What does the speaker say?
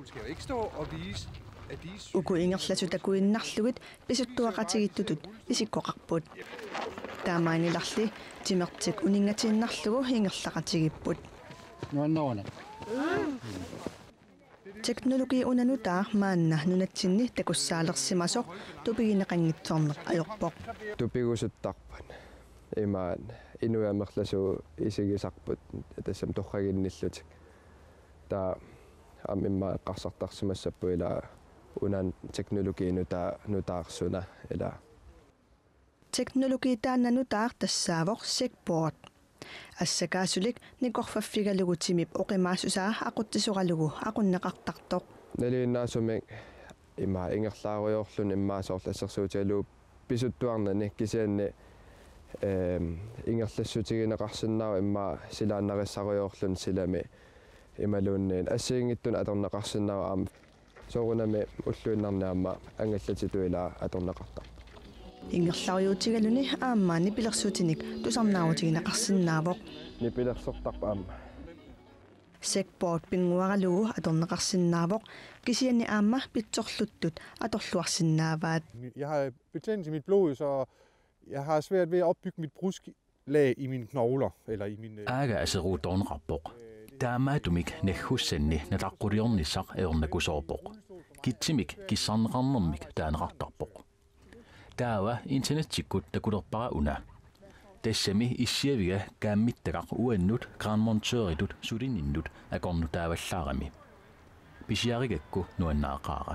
skal jo ikke stå og vise, at de uku ingerlasutakkuinnarlugit pisuttuaqatigittutut isikkoqarput. Taamaanilarli timertik uningatiinnarlugu ingerlaqatigipput. Nuannauna. Teknologi unanutaa maanna nunatsinni takussaalersimasoq tupigineqanngitsorneq ajorpoq. Tupigusuttarpan imaan inuamerlasu isigisarput tassam torraginnillutik taa imma qarsartarsimassappu ila unan teknologi nutaarsuna ila teknologi taannanutaa tassaavoq sekboard assakaasulik nikorfaffigalugutimip oqimaasusaa aquttisuqalugu aqunneqartartoq naliinnaasumik imma ingerlaaruyorlun immaasoorlassersuutigalu pisuttuarnani kisianni ingerlassutigineqarsinnaa imma silaannarissarujorlun silami imaluunniin assiingittun atorneqarsinnaa aam soorunami ulluinnarniamma angallatitu atorneqartar ingerlariutigaluni aammaani pilersuutinik tusarnaarutigineqarsinnaavoq nipilersortarpa aamma sekboard pinguaralugu atorneqarsinnaavoq kisianni aamma pitsorluttut atorluarsinnaavaat. Jeg har betændelse i mit blod, så jeg har svært ved at opbygge mit brusklag i mine knogler eller i mine Aagaasiruutornerappoq taamaatumik nehhussenni nataqquriornissaq eornakusoorpoq kitsimik kissarneqarnermik taaneqartarpoq taawa internettikkut takulerpara una tassami issiaviga kaammittaqaq uannut granmontøritut sulinnut akornu taavallaarami pisiarigakku nuannaaqaara